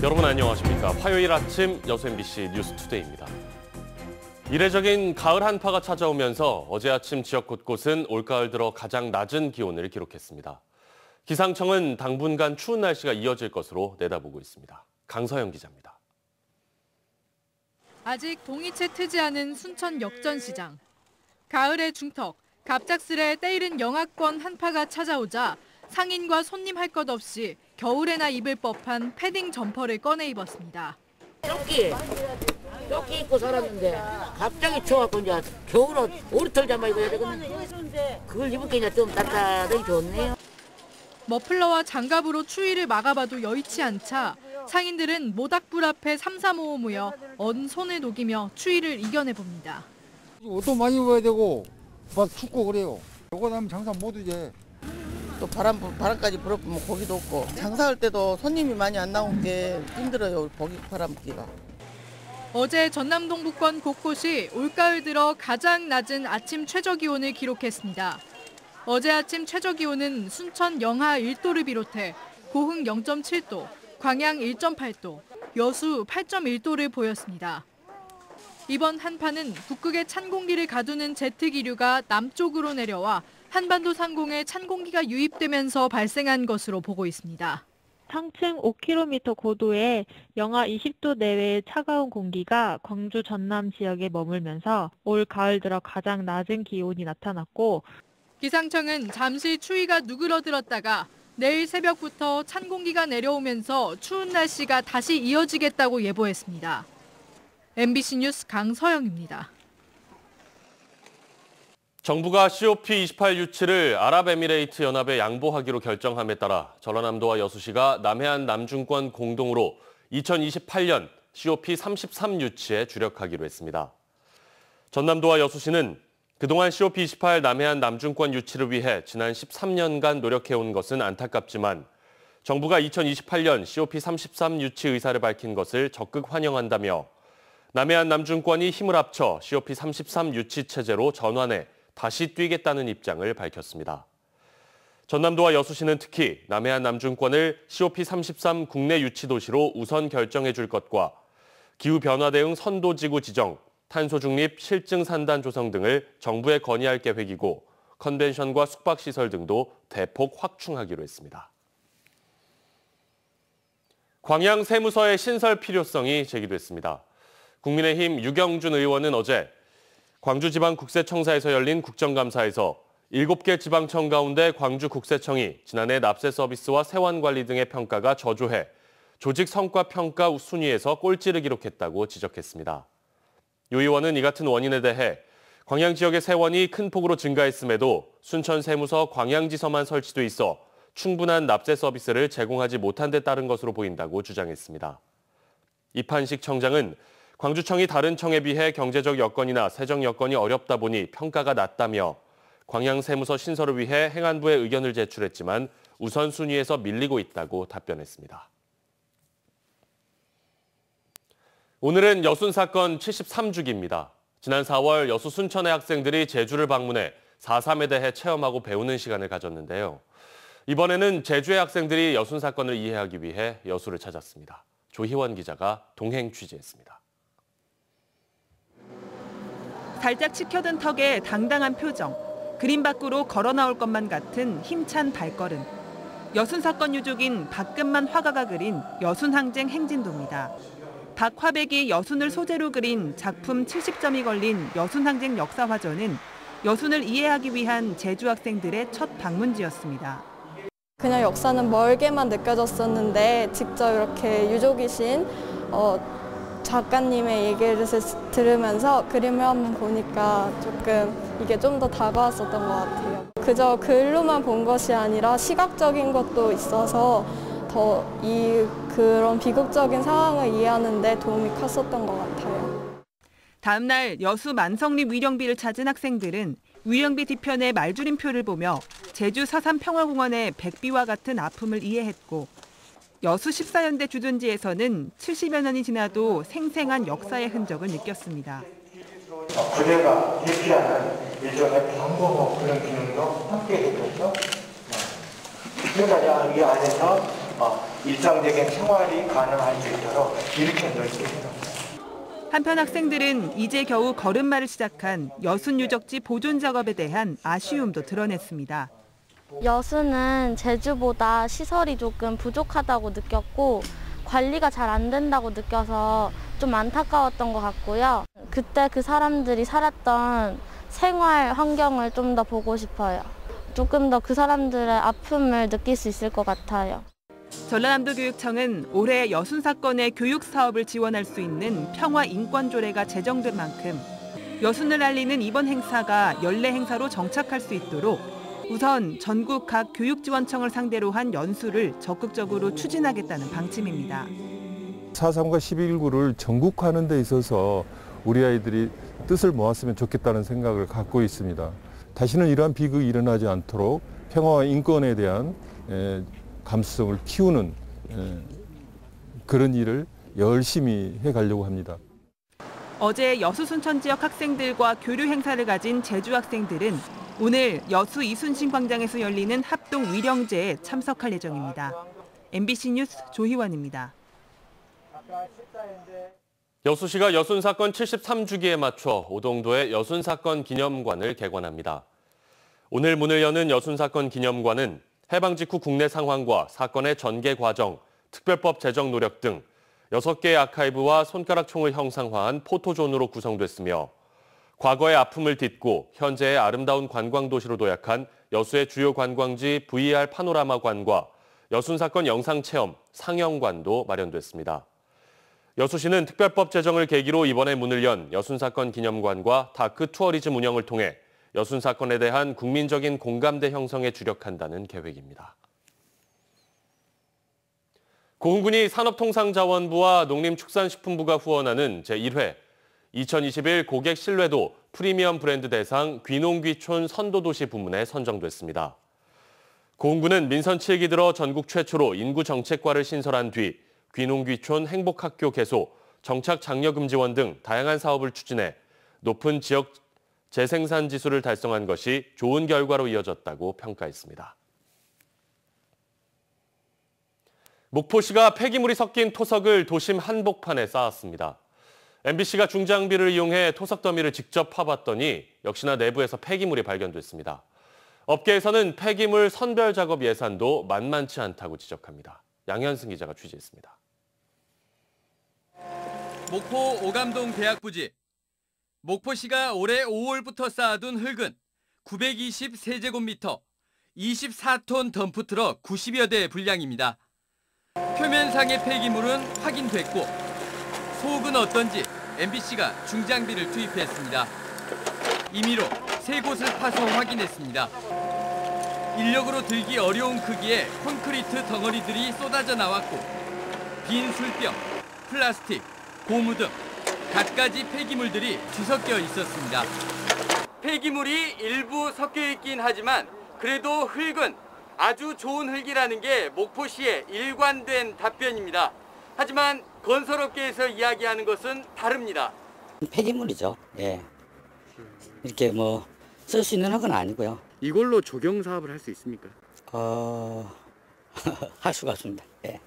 여러분 안녕하십니까. 화요일 아침 여수 MBC 뉴스투데이입니다. 이례적인 가을 한파가 찾아오면서 어제 아침 지역 곳곳은 올가을 들어 가장 낮은 기온을 기록했습니다. 기상청은 당분간 추운 날씨가 이어질 것으로 내다보고 있습니다. 강서영 기자입니다. 아직 동이채 트지 않은 순천 역전시장. 가을의 중턱, 갑작스레 때이른 영하권 한파가 찾아오자 상인과 손님 할 것 없이 겨울에나 입을 법한 패딩 점퍼를 꺼내 입었습니다. 조끼 입고 살았는데 갑자기 추워갖고 이제 겨울옷 오리털 잠바 입어야 되거든요. 그걸 입으니까 좀 따뜻하니 좋네요. 머플러와 장갑으로 추위를 막아봐도 여의치 않자 상인들은 모닥불 앞에 삼삼오오 모여 언 손을 녹이며 추위를 이겨내봅니다. 옷도 많이 입어야 되고 막 춥고 그래요. 요거 하면 장사 못 하지. 또 바람까지 불어보면 고기도 없고 장사할 때도 손님이 많이 안 나온 게 힘들어요. 고기 바람기가. 어제 전남 동부권 곳곳이 올가을 들어 가장 낮은 아침 최저기온을 기록했습니다. 어제 아침 최저기온은 순천 영하 1도를 비롯해 고흥 0.7도, 광양 1.8도, 여수 8.1도를 보였습니다. 이번 한파는 북극의 찬 공기를 가두는 제트 기류가 남쪽으로 내려와 한반도 상공에 찬 공기가 유입되면서 발생한 것으로 보고 있습니다. 상층 5km 고도에 영하 20도 내외의 차가운 공기가 광주 전남 지역에 머물면서 올 가을 들어 가장 낮은 기온이 나타났고 기상청은 잠시 추위가 누그러들었다가 내일 새벽부터 찬 공기가 내려오면서 추운 날씨가 다시 이어지겠다고 예보했습니다. MBC 뉴스 강서영입니다. 정부가 COP28 유치를 아랍에미레이트 연합에 양보하기로 결정함에 따라 전라남도와 여수시가 남해안 남중권 공동으로 2028년 COP33 유치에 주력하기로 했습니다. 전남도와 여수시는 그동안 COP28 남해안 남중권 유치를 위해 지난 13년간 노력해온 것은 안타깝지만 정부가 2028년 COP33 유치 의사를 밝힌 것을 적극 환영한다며 남해안 남중권이 힘을 합쳐 COP33 유치 체제로 전환해 다시 뛰겠다는 입장을 밝혔습니다. 전남도와 여수시는 특히 남해안 남중권을 COP33 국내 유치 도시로 우선 결정해 줄 것과 기후변화 대응 선도지구 지정, 탄소 중립 실증 산단 조성 등을 정부에 건의할 계획이고 컨벤션과 숙박시설 등도 대폭 확충하기로 했습니다. 광양 세무서의 신설 필요성이 제기됐습니다. 국민의힘 유경준 의원은 어제 광주지방국세청사에서 열린 국정감사에서 7개 지방청 가운데 광주국세청이 지난해 납세 서비스와 세완관리 등의 평가가 저조해 조직 성과 평가 순위에서 꼴찌를 기록했다고 지적했습니다. 유 의원은 이 같은 원인에 대해 광양 지역의 세원이 큰 폭으로 증가했음에도 순천 세무서 광양지서만 설치돼 있어 충분한 납세 서비스를 제공하지 못한 데 따른 것으로 보인다고 주장했습니다. 이판식 청장은 광주청이 다른 청에 비해 경제적 여건이나 세정 여건이 어렵다 보니 평가가 낮다며 광양 세무서 신설을 위해 행안부에 의견을 제출했지만 우선순위에서 밀리고 있다고 답변했습니다. 오늘은 여순 사건 73주기입니다. 지난 4월 여수 순천의 학생들이 제주를 방문해 4.3에 대해 체험하고 배우는 시간을 가졌는데요. 이번에는 제주의 학생들이 여순 사건을 이해하기 위해 여수를 찾았습니다. 조희원 기자가 동행 취재했습니다. 살짝 치켜든 턱에 당당한 표정, 그림 밖으로 걸어 나올 것만 같은 힘찬 발걸음. 여순 사건 유족인 박금만 화가가 그린 여순 항쟁 행진도입니다. 박화백이 여순을 소재로 그린 작품 70점이 걸린 여순 항쟁 역사화전은 여순을 이해하기 위한 제주 학생들의 첫 방문지였습니다. 그냥 역사는 멀게만 느껴졌었는데 직접 이렇게 유족이신 작가님의 얘기를 들으면서 그림을 한번 보니까 조금 이게 좀 더 다가왔었던 것 같아요. 그저 글로만 본 것이 아니라 시각적인 것도 있어서 더 그런 비극적인 상황을 이해하는 데 도움이 컸었던 것 같아요. 다음 날 여수 만성리 위령비를 찾은 학생들은 위령비 뒤편의 말줄임표를 보며 제주 4.3 평화공원의 백비와 같은 아픔을 이해했고 여수 14연대 주둔지에서는 70여 년이 지나도 생생한 역사의 흔적을 느꼈습니다. 부대가 대피하는 예전의 방공호 그런 기능도 함께 했겠죠. 그러니까 이 안에서 일상적인 생활이 가능할 수 있도록 이렇게 넓게 해놓습니다. 한편 학생들은 이제 겨우 걸음마를 시작한 여순 유적지 보존 작업에 대한 아쉬움도 드러냈습니다. 여순은 제주보다 시설이 조금 부족하다고 느꼈고 관리가 잘 안 된다고 느껴서 좀 안타까웠던 것 같고요. 그때 그 사람들이 살았던 생활 환경을 좀 더 보고 싶어요. 조금 더 그 사람들의 아픔을 느낄 수 있을 것 같아요. 전라남도교육청은 올해 여순 사건의 교육 사업을 지원할 수 있는 평화 인권 조례가 제정된 만큼 여순을 알리는 이번 행사가 연례 행사로 정착할 수 있도록 우선 전국 각 교육지원청을 상대로 한 연수를 적극적으로 추진하겠다는 방침입니다. 4.3과 12.19를 전국화하는 데 있어서 우리 아이들이 뜻을 모았으면 좋겠다는 생각을 갖고 있습니다. 다시는 이러한 비극이 일어나지 않도록 평화와 인권에 대한 감수성을 키우는 그런 일을 열심히 해가려고 합니다. 어제 여수 순천 지역 학생들과 교류 행사를 가진 제주 학생들은 오늘 여수 이순신 광장에서 열리는 합동 위령제에 참석할 예정입니다. MBC 뉴스 조희원입니다. 여수시가 여순 사건 73주기에 맞춰 오동도의 여순 사건 기념관을 개관합니다. 오늘 문을 여는 여순 사건 기념관은 해방 직후 국내 상황과 사건의 전개 과정, 특별법 제정 노력 등 6개의 아카이브와 손가락총을 형상화한 포토존으로 구성됐으며 과거의 아픔을 딛고 현재의 아름다운 관광도시로 도약한 여수의 주요 관광지 VR 파노라마관과 여순 사건 영상체험 상영관도 마련됐습니다. 여수시는 특별법 제정을 계기로 이번에 문을 연 여순 사건 기념관과 다크 투어리즘 운영을 통해 여순 사건에 대한 국민적인 공감대 형성에 주력한다는 계획입니다. 고흥군이 산업통상자원부와 농림축산식품부가 후원하는 제1회 2021 고객 신뢰도 프리미엄 브랜드 대상 귀농귀촌 선도도시 부문에 선정됐습니다. 고흥군은 민선 7기 들어 전국 최초로 인구정책과를 신설한 뒤 귀농귀촌 행복학교 개소, 정착 장려금 지원 등 다양한 사업을 추진해 높은 지역 재생산 지수를 달성한 것이 좋은 결과로 이어졌다고 평가했습니다. 목포시가 폐기물이 섞인 토석을 도심 한복판에 쌓았습니다. MBC가 중장비를 이용해 토석 더미를 직접 파봤더니 역시나 내부에서 폐기물이 발견됐습니다. 업계에서는 폐기물 선별 작업 예산도 만만치 않다고 지적합니다. 양현승 기자가 취재했습니다. 목포 오감동 대학 부지. 목포시가 올해 5월부터 쌓아둔 흙은 920세제곱미터, 24톤 덤프트럭 90여 대 분량입니다. 표면상의 폐기물은 확인됐고 속은 어떤지 MBC가 중장비를 투입했습니다. 임의로 3곳을 파서 확인했습니다. 인력으로 들기 어려운 크기의 콘크리트 덩어리들이 쏟아져 나왔고 빈 술병, 플라스틱, 고무 등 갖가지 폐기물들이 뒤섞여 있었습니다. 폐기물이 일부 섞여 있긴 하지만 그래도 흙은 아주 좋은 흙이라는 게 목포시의 일관된 답변입니다. 하지만 건설업계에서 이야기하는 것은 다릅니다. 폐기물이죠. 예. 이렇게 뭐 쓸 수 있는 흙은 아니고요. 이걸로 조경 사업을 할 수 있습니까? 할 수가 없습니다. 예.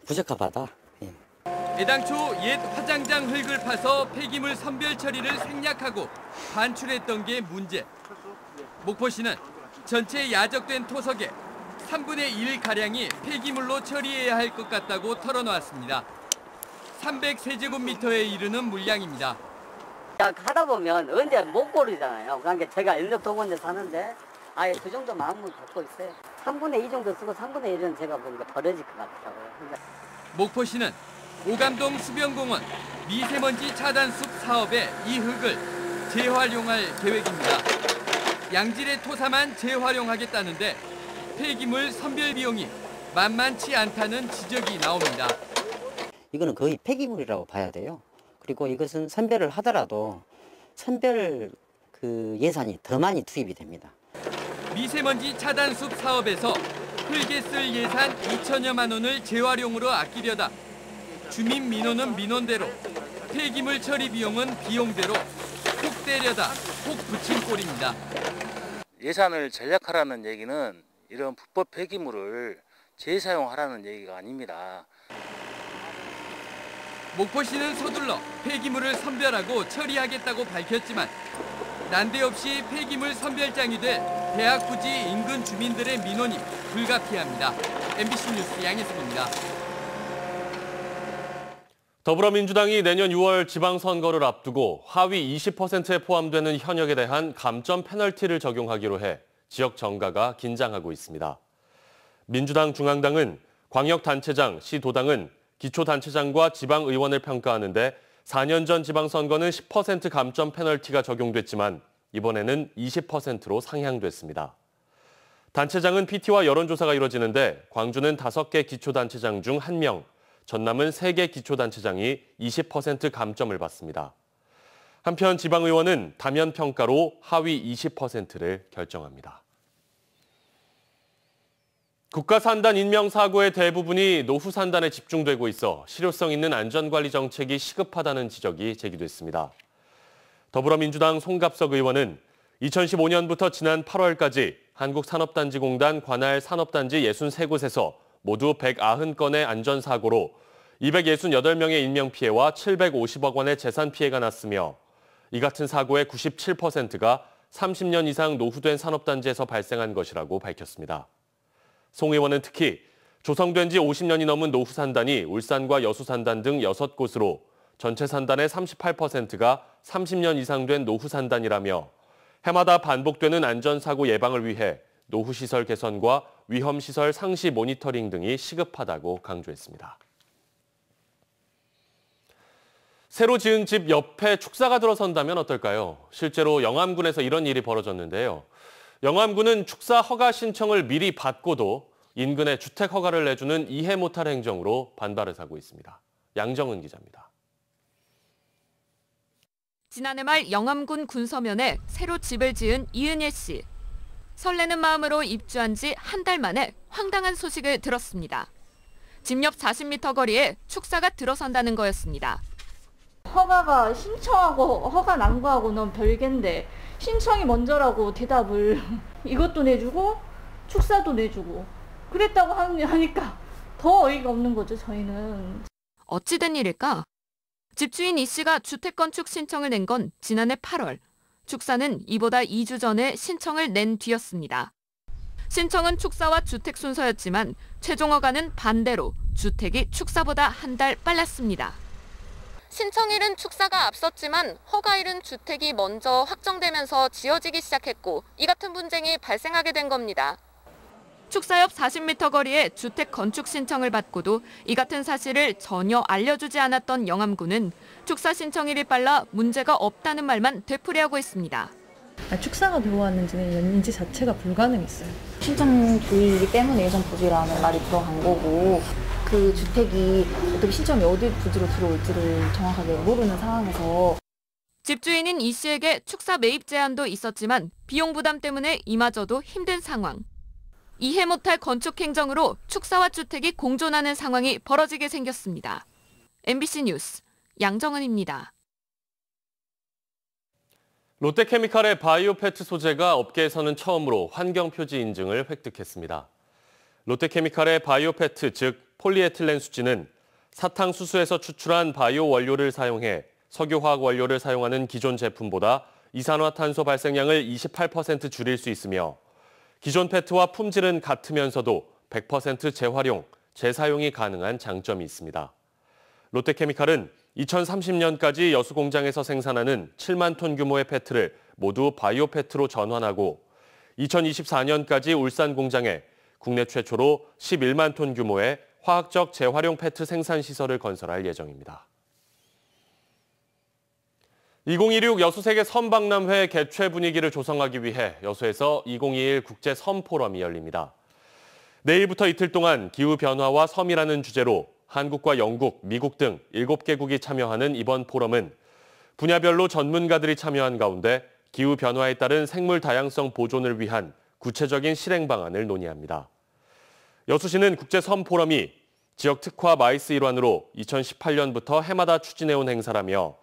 부적합하다. 예. 애당초 옛 화장장 흙을 파서 폐기물 선별 처리를 생략하고 반출했던 게 문제. 목포시는 전체 야적된 토석의 3분의 1가량이 폐기물로 처리해야 할 것 같다고 털어놓았습니다. 300세제곱미터에 이르는 물량입니다. 하다 보면 언제 못 고르잖아요. 그러니까 제가 인력도건에 사는데 아예 그 정도 마음을 갖고 있어요. 3분의 2 정도 쓰고 3분의 1은 제가 보니까 버려질 것 같더라고요. 그러니까. 목포시는 오감동 수변공원 미세먼지 차단숲 사업에 이 흙을 재활용할 계획입니다. 양질의 토사만 재활용하겠다는데 폐기물 선별 비용이 만만치 않다는 지적이 나옵니다. 이거는 거의 폐기물이라고 봐야 돼요. 그리고 이것은 선별을 하더라도 선별 예산이 더 많이 투입이 됩니다. 미세먼지 차단숲 사업에서 흙에 쓸 예산 2천여만 원을 재활용으로 아끼려다 주민 민원은 민원대로, 폐기물 처리 비용은 비용대로 콕 때려다 콕 붙인 꼴입니다. 예산을 절약하라는 얘기는 이런 불법 폐기물을 재사용하라는 얘기가 아닙니다. 목포시는 서둘러 폐기물을 선별하고 처리하겠다고 밝혔지만 난데없이 폐기물 선별장이 돼 대학 부지 인근 주민들의 민원이 불가피합니다. MBC 뉴스 양혜숙입니다. 더불어민주당이 내년 6월 지방선거를 앞두고 하위 20%에 포함되는 현역에 대한 감점 페널티를 적용하기로 해 지역 정가가 긴장하고 있습니다. 민주당 중앙당은 광역단체장, 시도당은 기초단체장과 지방의원을 평가하는데 4년 전 지방선거는 10% 감점 페널티가 적용됐지만 이번에는 20%로 상향됐습니다. 단체장은 PT와 여론조사가 이뤄지는데 광주는 5개 기초단체장 중 1명, 전남은 3개 기초단체장이 20% 감점을 받습니다. 한편 지방의원은 다면평가로 하위 20%를 결정합니다. 국가산단 인명사고의 대부분이 노후산단에 집중되고 있어 실효성 있는 안전관리 정책이 시급하다는 지적이 제기됐습니다. 더불어민주당 송갑석 의원은 2015년부터 지난 8월까지 한국산업단지공단 관할 산업단지 63곳에서 모두 190건의 안전사고로 268명의 인명피해와 750억 원의 재산 피해가 났으며 이 같은 사고의 97%가 30년 이상 노후된 산업단지에서 발생한 것이라고 밝혔습니다. 송 의원은 특히 조성된 지 50년이 넘은 노후산단이 울산과 여수산단 등 6곳으로 전체 산단의 38%가 30년 이상 된 노후산단이라며 해마다 반복되는 안전사고 예방을 위해 노후시설 개선과 위험시설 상시 모니터링 등이 시급하다고 강조했습니다. 새로 지은 집 옆에 축사가 들어선다면 어떨까요? 실제로 영암군에서 이런 일이 벌어졌는데요. 영암군은 축사 허가 신청을 미리 받고도 인근에 주택 허가를 내주는 이해 못할 행정으로 반발을 사고 있습니다. 양정은 기자입니다. 지난해 말 영암군 군서면에 새로 집을 지은 이은예 씨. 설레는 마음으로 입주한 지 한 달 만에 황당한 소식을 들었습니다. 집 옆 40m 거리에 축사가 들어선다는 거였습니다. 허가가 신청하고 허가 난 거하고는 별개인데 신청이 먼저라고 대답을 이것도 내주고 축사도 내주고 그랬다고 하니까 더 어이가 없는 거죠, 저희는. 어찌 된 일일까? 집주인 이 씨가 주택 건축 신청을 낸 건 지난해 8월. 축사는 이보다 2주 전에 신청을 낸 뒤였습니다. 신청은 축사와 주택 순서였지만 최종 허가는 반대로 주택이 축사보다 한 달 빨랐습니다. 신청일은 축사가 앞섰지만 허가일은 주택이 먼저 확정되면서 지어지기 시작했고 이 같은 분쟁이 발생하게 된 겁니다. 축사 옆 40m 거리에 주택 건축 신청을 받고도 이 같은 사실을 전혀 알려주지 않았던 영암군은 축사 신청일이 빨라 문제가 없다는 말만 되풀이하고 있습니다. 축사가 들어왔는지는 연인지 자체가 불가능했어요. 신청 조율이기 때문에 예전 부지라는 말이 들어간 거고 그 주택이 어떻게 신청이 어디 부지로 들어올지를 정확하게 모르는 상황에서 집주인인 이 씨에게 축사 매입 제한도 있었지만 비용 부담 때문에 이마저도 힘든 상황. 이해 못할 건축 행정으로 축사와 주택이 공존하는 상황이 벌어지게 생겼습니다. MBC 뉴스 양정은입니다. 롯데케미칼의 바이오 페트 소재가 업계에서는 처음으로 환경표지 인증을 획득했습니다. 롯데케미칼의 바이오 페트, 즉 폴리에틸렌 수지는 사탕수수에서 추출한 바이오 원료를 사용해 석유화학 원료를 사용하는 기존 제품보다 이산화탄소 발생량을 28% 줄일 수 있으며 기존 페트와 품질은 같으면서도 100% 재활용, 재사용이 가능한 장점이 있습니다. 롯데케미칼은 2030년까지 여수 공장에서 생산하는 7만 톤 규모의 페트를 모두 바이오 페트로 전환하고 2024년까지 울산 공장에 국내 최초로 11만 톤 규모의 화학적 재활용 페트 생산 시설을 건설할 예정입니다. 2026 여수세계 섬박람회 개최 분위기를 조성하기 위해 여수에서 2021 국제 섬 포럼이 열립니다. 내일부터 이틀 동안 기후변화와 섬이라는 주제로 한국과 영국, 미국 등 7개국이 참여하는 이번 포럼은 분야별로 전문가들이 참여한 가운데 기후변화에 따른 생물 다양성 보존을 위한 구체적인 실행 방안을 논의합니다. 여수시는 국제 섬 포럼이 지역 특화 마이스 일환으로 2018년부터 해마다 추진해온 행사라며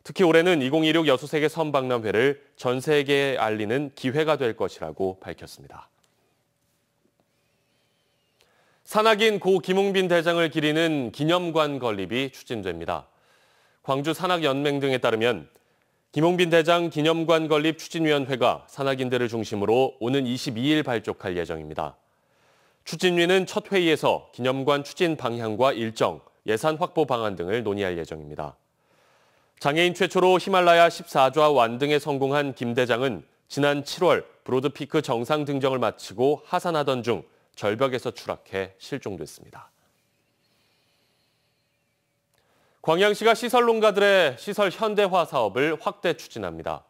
특히 올해는 2026 여수세계 섬박람회를 전 세계에 알리는 기회가 될 것이라고 밝혔습니다. 산악인 고 김웅빈 대장을 기리는 기념관 건립이 추진됩니다. 광주 산악연맹 등에 따르면 김웅빈 대장 기념관 건립 추진위원회가 산악인들을 중심으로 오는 22일 발족할 예정입니다. 추진위는 첫 회의에서 기념관 추진 방향과 일정, 예산 확보 방안 등을 논의할 예정입니다. 장애인 최초로 히말라야 14좌 완등에 성공한 김 대장은 지난 7월 브로드피크 정상 등정을 마치고 하산하던 중 절벽에서 추락해 실종됐습니다. 광양시가 시설 농가들의 시설 현대화 사업을 확대 추진합니다.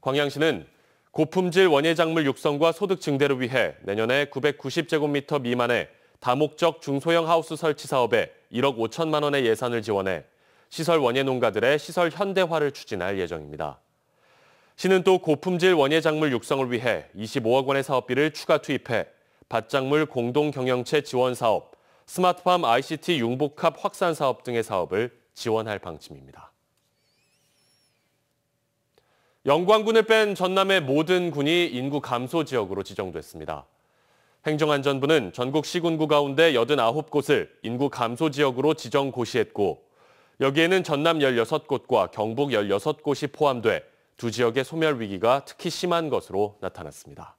광양시는 고품질 원예작물 육성과 소득 증대를 위해 내년에 990제곱미터 미만의 다목적 중소형 하우스 설치 사업에 1억 5천만 원의 예산을 지원해 시설 원예 농가들의 시설 현대화를 추진할 예정입니다. 시는 또 고품질 원예작물 육성을 위해 25억 원의 사업비를 추가 투입해 밭작물 공동경영체 지원 사업, 스마트팜 ICT 융복합 확산 사업 등의 사업을 지원할 방침입니다. 영광군을 뺀 전남의 모든 군이 인구 감소 지역으로 지정됐습니다. 행정안전부는 전국 시군구 가운데 89곳을 인구 감소 지역으로 지정 고시했고 여기에는 전남 16곳과 경북 16곳이 포함돼 두 지역의 소멸 위기가 특히 심한 것으로 나타났습니다.